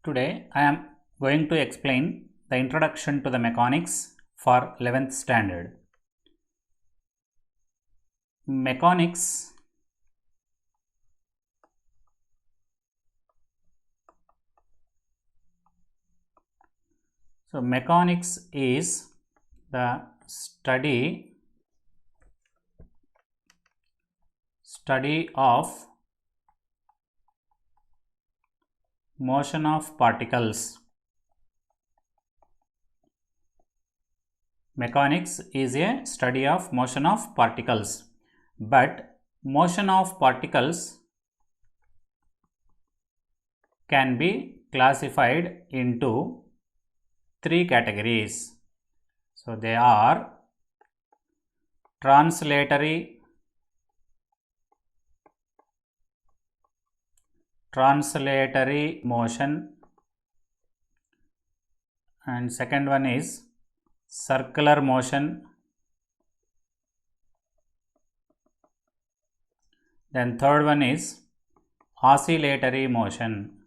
Today I am going to explain the introduction to the mechanics for 11th standard. Mechanics mechanics is the study of motion of particles. Mechanics is a study of motion of particles, but motion of particles can be classified into three categories. So they are translatory motion, and second one is circular motion, then third one is oscillatory motion.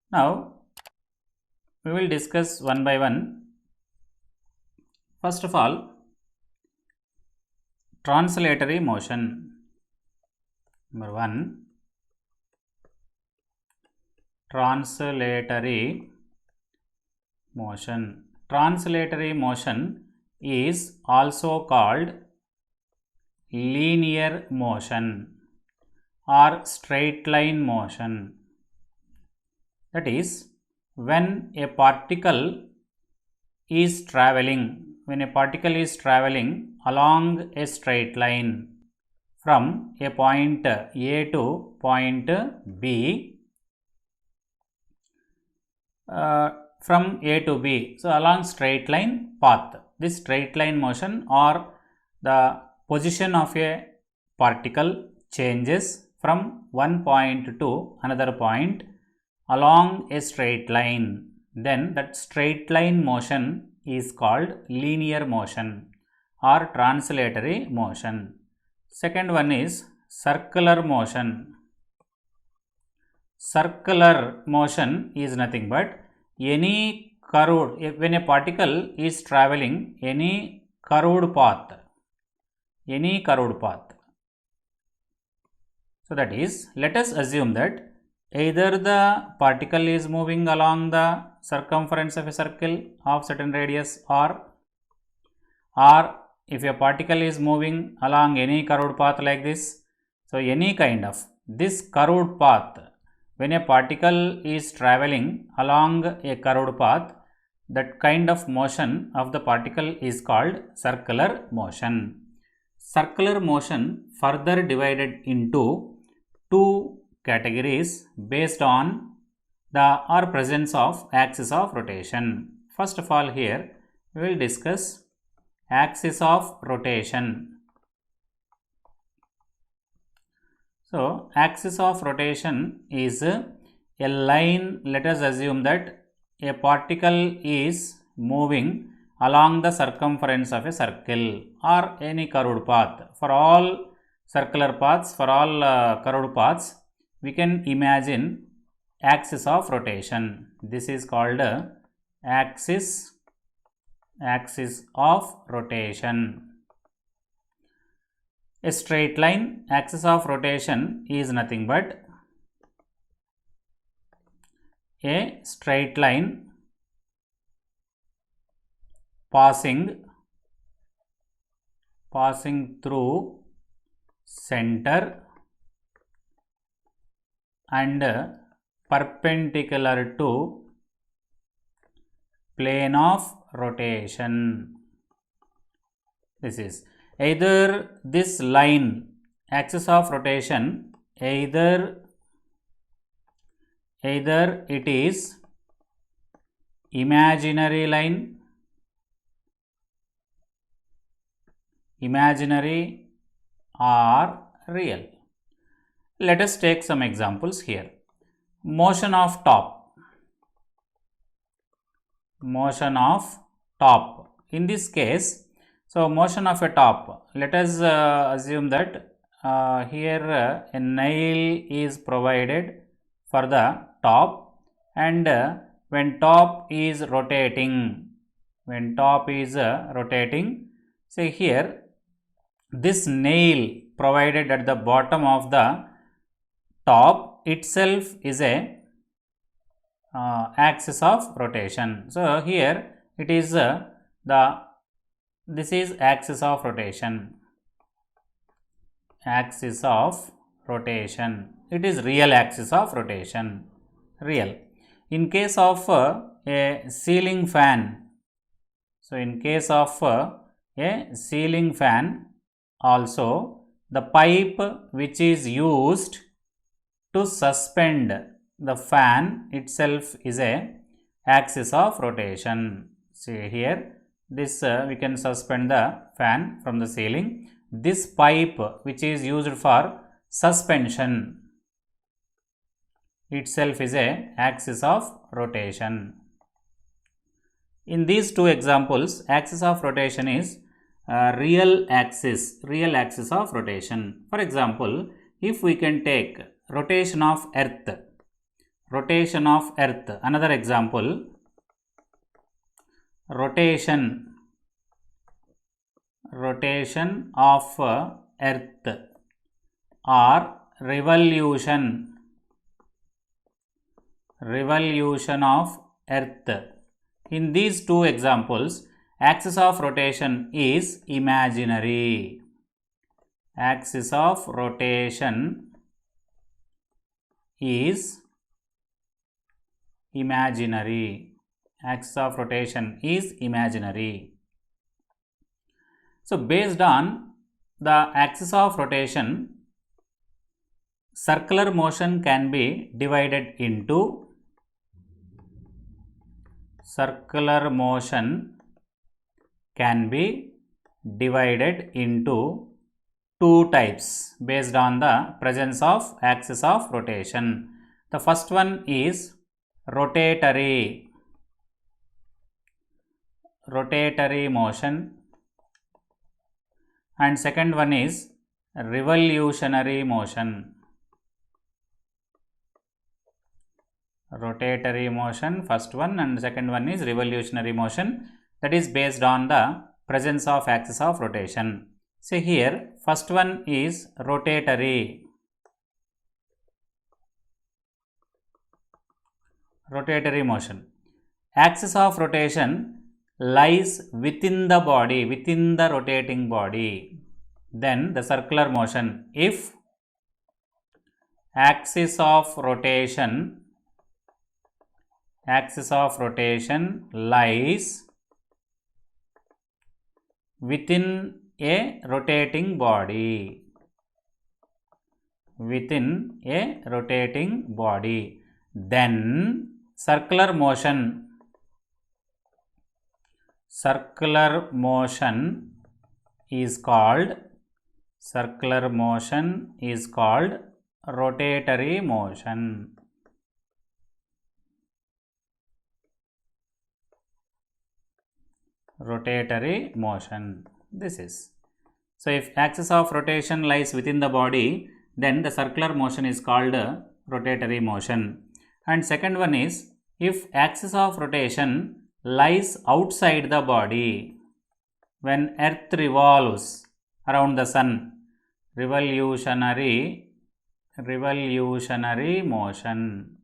Now we will discuss one by one. First of all, translatory motion. Number one, translatory motion. Translatory motion is also called linear motion or straight line motion. That is, when a particle is traveling along a straight line from a point A to point B, from A to B, so along straight line path. This straight line motion or the position of a particle changes from one point to another point along a straight line, then that straight line motion is called linear motion or translatory motion. Second one is circular motion. Circular motion is nothing but any curved, when a particle is traveling any curved path. So that is, let us assume that either the particle is moving along the circumference of a circle of certain radius, or if a particle is moving along any curved path like this. So any kind of this curved path, when a particle is traveling along a curved path, that kind of motion of the particle is called circular motion. Circular motion further divided into two categories based on the presence of axis of rotation. First of all, here we will discuss axis of rotation. So axis of rotation is a line. Let us assume that a particle is moving along the circumference of a circle or any curved path. For all circular paths, for all curved paths, we can imagine axis of rotation. This is called axis of rotation. A straight line axis of rotation is nothing but a straight line passing through center and perpendicular to plane of rotation. This is either this line axis of rotation, either it is imaginary line, or real. Let us take some examples here. Motion of top. In this case, so motion of a top, let us assume that here a nail is provided for the top, and when top is rotating, say here this nail provided at the bottom of the top itself is a axis of rotation. So here it is this is axis of rotation. It is real axis of rotation. Real. In case of a ceiling fan, so in case of a ceiling fan also, the pipe which is used to suspend the fan itself is a axis of rotation. See here, this we can suspend the fan from the ceiling. This pipe which is used for suspension itself is a axis of rotation. In these two examples, axis of rotation is real axis of rotation. For example, if we can take rotation of earth, another example, rotation of earth or revolution of earth. In these two examples, axis of rotation is imaginary. Axis of rotation is imaginary. Axis of rotation is imaginary. So based on the axis of rotation, circular motion can be divided into two types based on the presence of axis of rotation. The first one is rotatory motion, and second one is revolutionary motion. Rotatory motion, first one, and second one is revolutionary motion, that is based on the presence of axis of rotation. See here, first one is rotatory motion. Axis of rotation lies within the body, within the rotating body. Then the circular motion, if axis of rotation lies within a rotating body, then circular motion is called rotatory motion. This is. So if axis of rotation lies within the body, then the circular motion is called rotatory motion. And second one is, if axis of rotation lies outside the body, when earth revolves around the sun, revolutionary motion.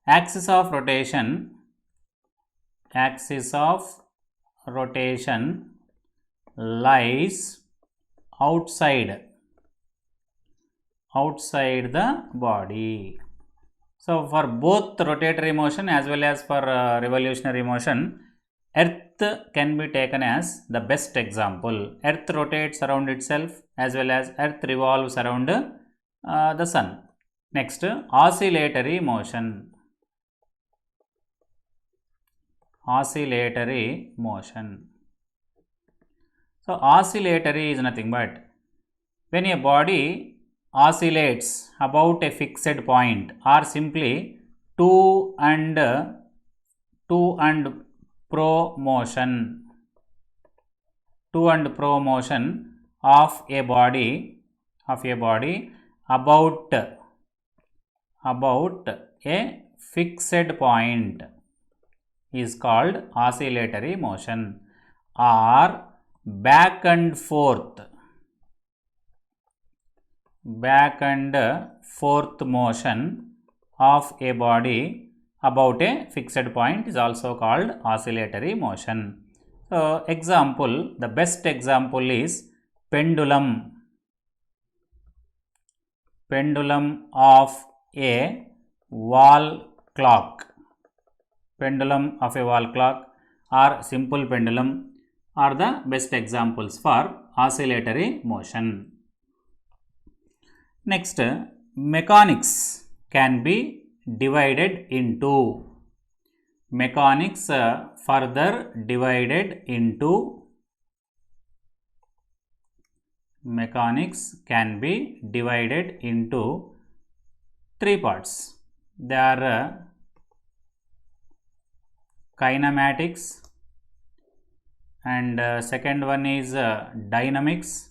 Axis of rotation lies outside the body. So for both rotatory motion as well as for revolutionary motion, earth can be taken as the best example. Earth rotates around itself as well as earth revolves around the sun. Next, oscillatory motion. So oscillatory is nothing but when a body oscillates about a fixed point, or simply to and fro motion of a body about a fixed point is called oscillatory motion, or back and forth motion of a body about a fixed point is also called oscillatory motion. So, example, the best example is pendulum of a wall clock. Pendulum of a wall clock or simple pendulum are the best examples for oscillatory motion. Next, mechanics can be divided into further divided into mechanics can be divided into three parts. They are kinematics, and second one is dynamics,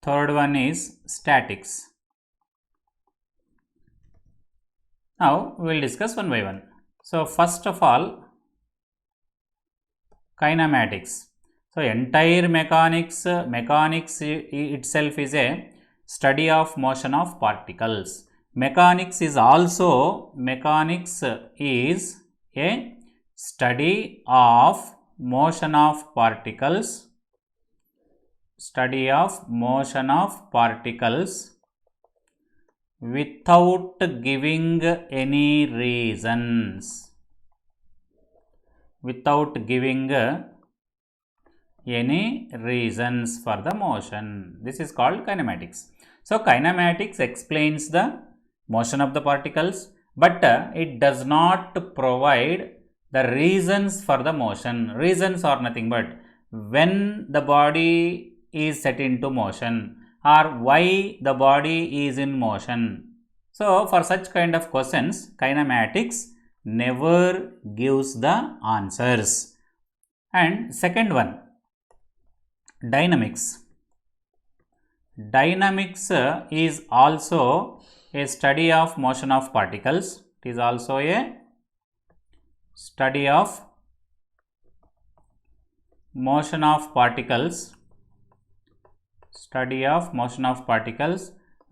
third one is statics. Now, we will discuss one by one. So, first of all, kinematics. So, entire mechanics itself is a study of motion of particles. Mechanics is a study of motion of particles, without giving any reasons, for the motion. This is called kinematics. So, kinematics explains the motion of the particles, but it does not provide the reasons for the motion. Reasons are nothing but when the body is set into motion or why the body is in motion. So, for such kind of questions, kinematics never gives the answers. And second one, dynamics. Dynamics is also a study of motion of particles. It is also a study of motion of particles,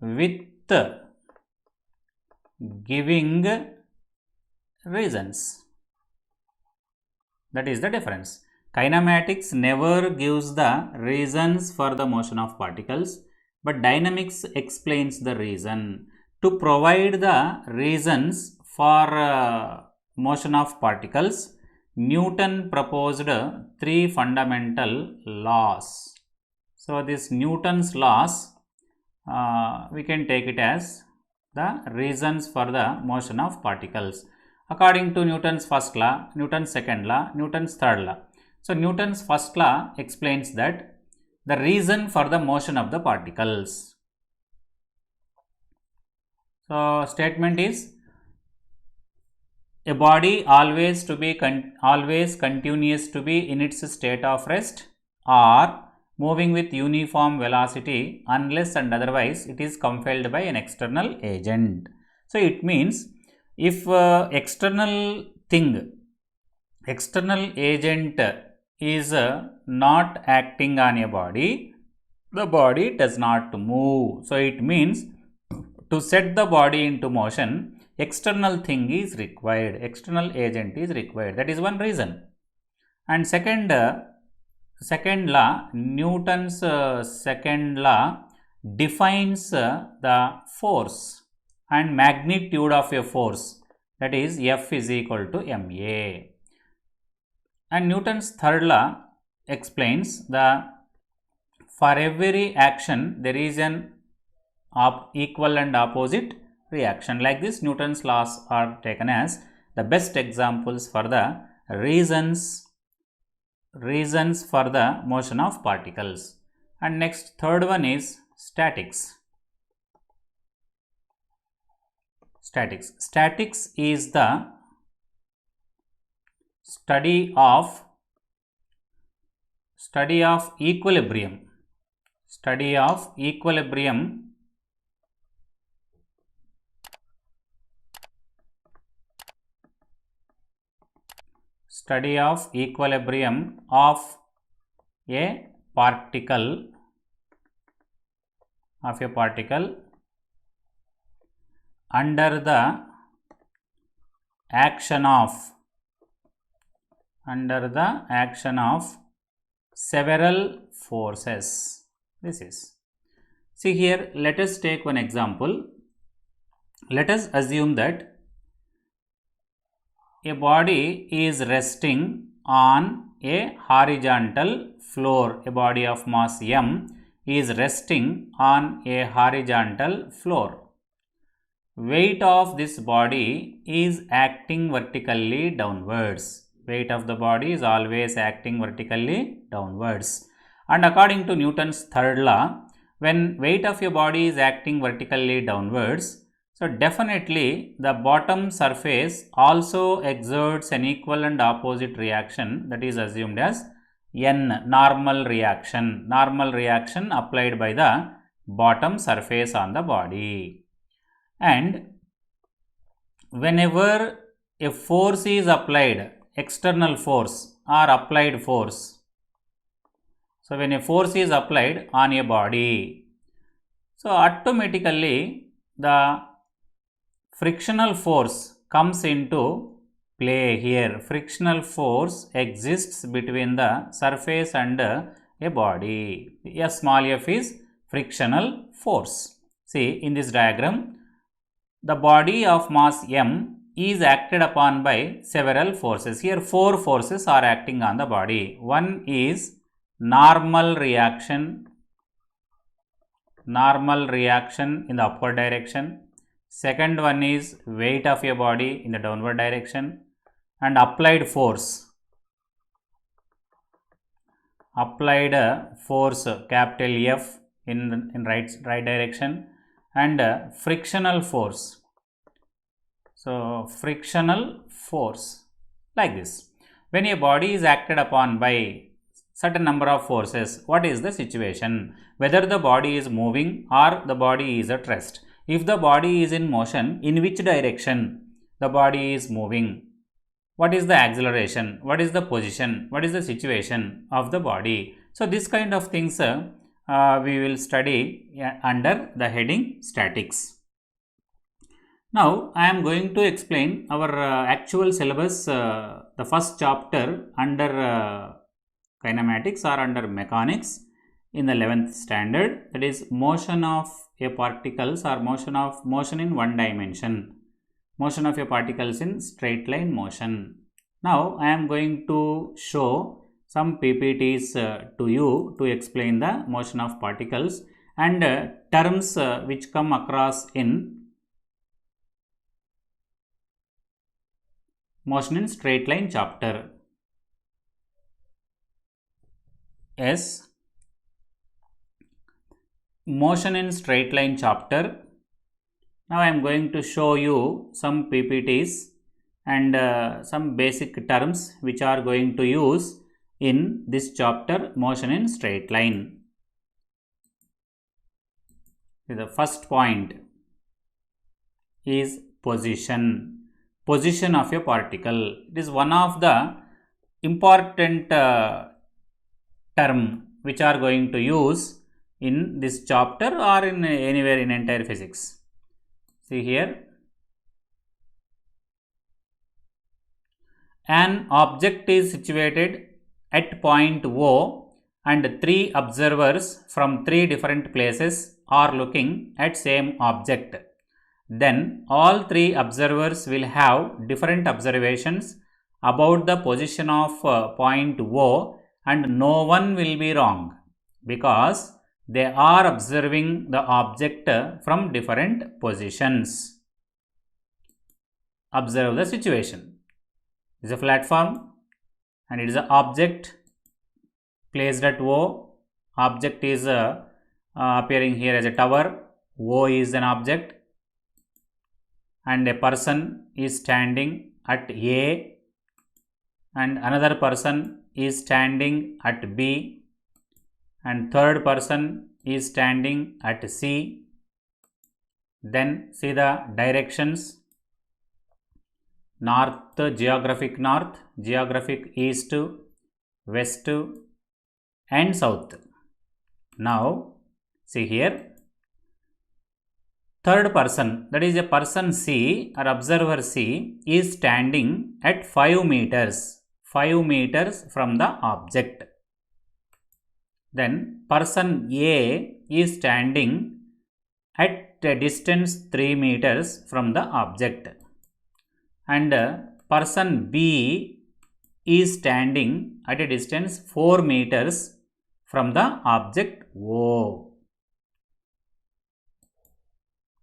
with giving reasons. That is the difference. Kinematics never gives the reasons for the motion of particles, but dynamics explains the reason. To provide the reasons for motion of particles, Newton proposed three fundamental laws. So, this Newton's laws, we can take it as the reasons for the motion of particles. According to Newton's first law, Newton's second law, Newton's third law. So, Newton's first law explains that the reason for the motion of the particles. So, statement is a body always continues to be in its state of rest or moving with uniform velocity unless and otherwise it is compelled by an external agent. So, it means if external agent is not acting on a body, the body does not move. So, it means to set the body into motion, external thing is required, external agent is required. That is one reason. And second law, Newton's second law defines the force and magnitude of a force, that is F is equal to ma. And Newton's third law explains the for every action there is an equal and opposite reaction. Like this, Newton's laws are taken as the best examples for the reasons for the motion of particles. And next, third one is statics. Statics is the study of study of equilibrium. Study of equilibrium of a particle under the action of several forces. This is, see here, let us take one example. Let us assume that a body is resting on a horizontal floor. A body of mass m is resting on a horizontal floor. Weight of this body is acting vertically downwards. Weight of the body is always acting vertically downwards. And according to Newton's third law, when weight of a body is acting vertically downwards, so definitely the bottom surface also exerts an equal and opposite reaction, that is assumed as N, normal reaction. Normal reaction applied by the bottom surface on the body. And whenever a force is applied, external force or applied force, so when a force is applied on a body, so automatically the frictional force comes into play here. Frictional force exists between the surface and a body. A small f is frictional force. See, in this diagram, the body of mass m is acted upon by several forces. Here 4 forces are acting on the body. One is normal reaction in the upward direction. Second one is weight of your body in the downward direction, and applied force capital F in right direction, and frictional force. So frictional force, like this. When a body is acted upon by certain number of forces, what is the situation? Whether the body is moving or the body is at rest. If the body is in motion, in which direction the body is moving? What is the acceleration? What is the position? What is the situation of the body? So this kind of things we will study under the heading statics. Now I am going to explain our actual syllabus, the first chapter under kinematics or under mechanics in the 11th standard, that is motion of a particles or motion in one dimension, motion of a particles in straight line motion. Now I am going to show some PPTs to you to explain the motion of particles and terms which come across in motion in straight line chapter. Yes, motion in straight line chapter. Now I am going to show you some PPTs and some basic terms which are going to use in this chapter, motion in straight line. The first point is position of a particle. It is one of the important term which are going to use in this chapter or in anywhere in entire physics. See here, an object is situated at point O and 3 observers from 3 different places are looking at same object. Then all 3 observers will have different observations about the position of point O, and no one will be wrong because they are observing the object from different positions. Observe the situation. It is a platform and it is an object placed at O. Object is appearing here as a tower. O is an object, and a person is standing at A and another person is standing at B. and third person is standing at C. Then see the directions: north, geographic north, geographic east, west and south. Now see here, third person, that is a person C or observer C, is standing at 5 meters from the object. Then person A is standing at a distance 3 meters from the object, and person B is standing at a distance 4 meters from the object O.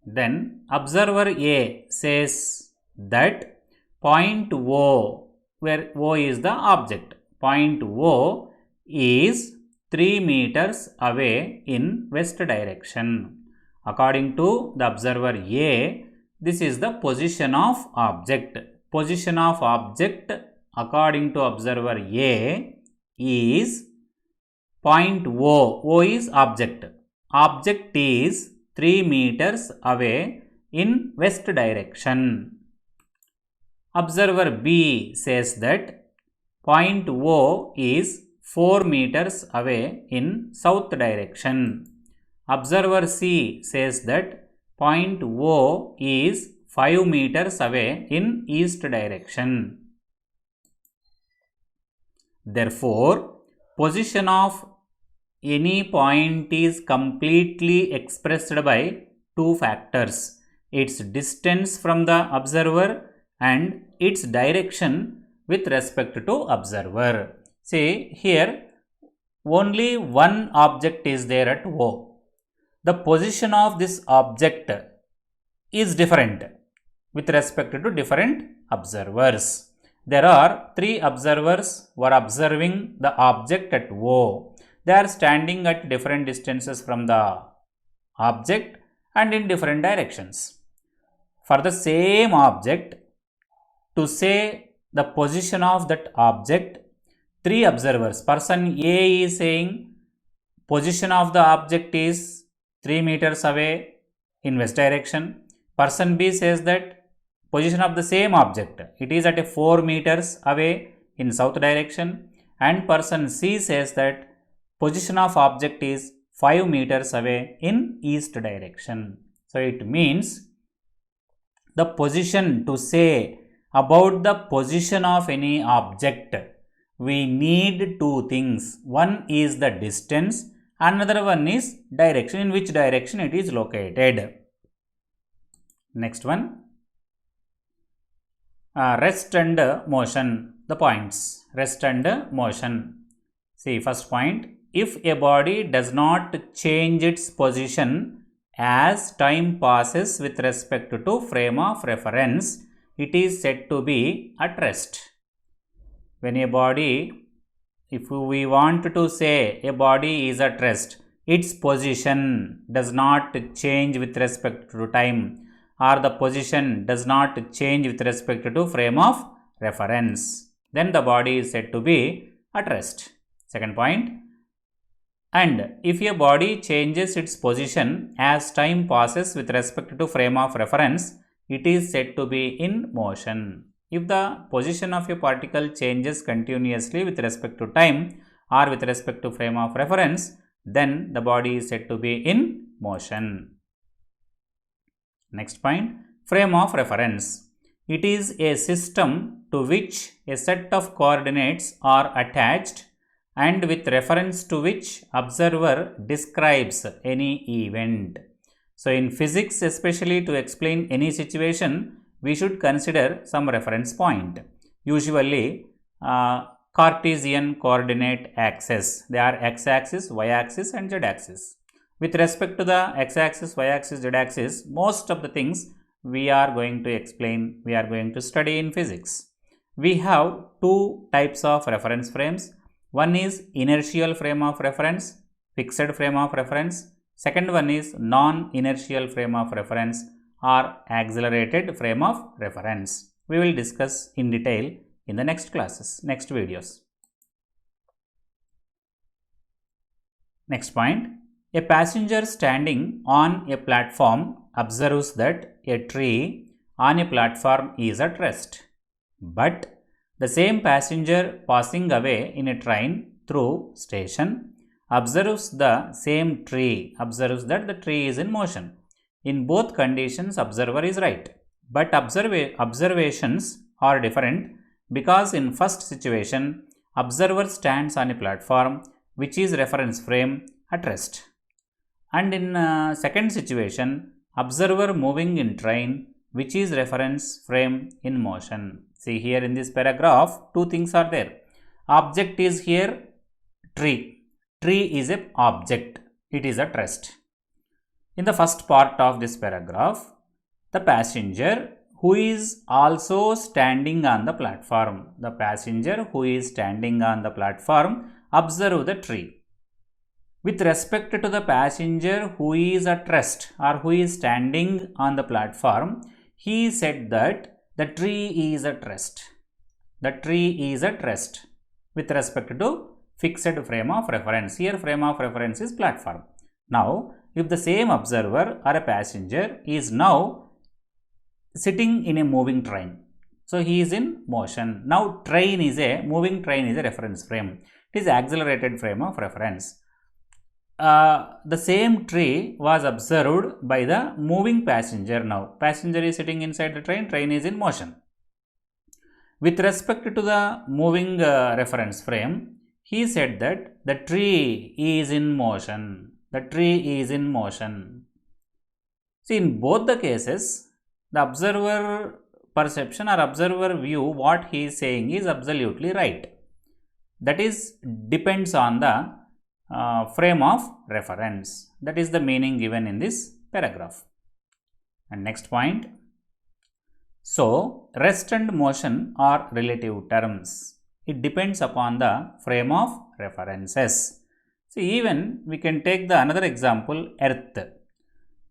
Then observer A says that point O, where O is the object, point O is 3 meters away in west direction. According to the observer A, this is the position of object. Position of object according to observer A is point O. O is object. Object is 3 meters away in west direction. Observer B says that point O is 4 meters away in south direction. Observer C says that point O is 5 meters away in east direction. Therefore, position of any point is completely expressed by two factors: its distance from the observer and its direction with respect to observer. See here, only one object is there at O. The position of this object is different with respect to different observers. There are 3 observers who are observing the object at O. They are standing at different distances from the object and in different directions. For the same object, to say the position of that object, 3 observers, person A is saying position of the object is 3 meters away in west direction. Person B says that position of the same object, it is at a 4 meters away in south direction, and person C says that position of object is 5 meters away in east direction. So it means the position, to say about the position of any object, we need 2 things. One is the distance, another one is direction, in which direction it is located. Next one, rest and motion. The points, rest and motion. See, first point, if a body does not change its position as time passes with respect to frame of reference, it is said to be at rest. When a body, if we want to say a body is at rest, its position does not change with respect to time, or the position does not change with respect to frame of reference, then the body is said to be at rest. Second point, and if a body changes its position as time passes with respect to frame of reference, it is said to be in motion. If the position of a particle changes continuously with respect to time or with respect to frame of reference, then the body is said to be in motion. Next point, frame of reference. It is a system to which a set of coordinates are attached and with reference to which observer describes any event. So in physics, especially to explain any situation, we should consider some reference point. Usually Cartesian coordinate axis. They are x-axis, y-axis and z-axis. With respect to the x-axis, y-axis, z-axis, most of the things we are going to explain, we are going to study in physics. We have 2 types of reference frames. One is inertial frame of reference, fixed frame of reference. Second one is non-inertial frame of reference or accelerated frame of reference. We will discuss in detail in the next classes, next videos. Next point, a passenger standing on a platform observes that a tree on a platform is at rest. But the same passenger passing away in a train through station observes the same tree, observes that the tree is in motion. In both conditions, observer is right. But observations are different because in first situation, observer stands on a platform which is reference frame at rest. And in second situation, observer moving in train which is reference frame in motion. See here in this paragraph, two things are there. Object is here tree. Tree is a object. It is at rest. In the first part of this paragraph, the passenger who is also standing on the platform. The passenger who is standing on the platform observe the tree. With respect to the passenger who is at rest or who is standing on the platform, he said that the tree is at rest. The tree is at rest with respect to fixed frame of reference. Here frame of reference is platform. Now, if the same observer or a passenger is now sitting in a moving train, so he is in motion. Now, moving train is a reference frame. It is accelerated frame of reference. The same tree was observed by the moving passenger now. Passenger is sitting inside the train, train is in motion. With respect to the moving reference frame, he said that the tree is in motion. The tree is in motion. See, in both the cases, the observer perception or observer view, what he is saying is absolutely right. That is, depends on the frame of reference. That is the meaning given in this paragraph. And next point. So, rest and motion are relative terms. It depends upon the frame of references. See, even we can take the another example, earth.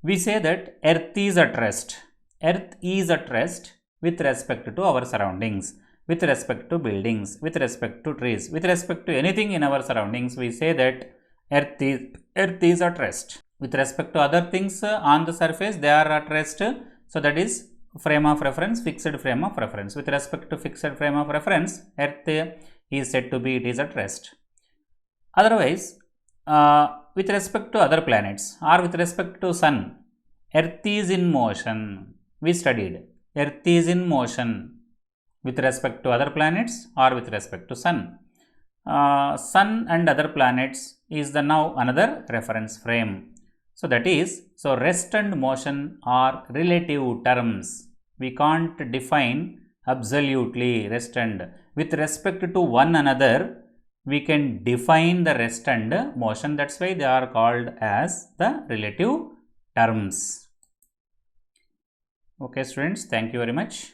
We say that earth is at rest. Earth is at rest with respect to our surroundings, with respect to buildings, with respect to trees, with respect to anything in our surroundings. We say that earth is at rest. With respect to other things on the surface, they are at rest. So, that is frame of reference, fixed frame of reference. With respect to fixed frame of reference, earth is said to be, it is at rest. Otherwise, with respect to other planets or with respect to sun, earth is in motion. We studied earth is in motion with respect to other planets or with respect to sun. Sun and other planets is the now another reference frame. So, that is, so rest and motion are relative terms. We can't define absolutely rest and. With respect to one another, we can define the rest and motion. That's why they are called as the relative terms. Okay, students, thank you very much.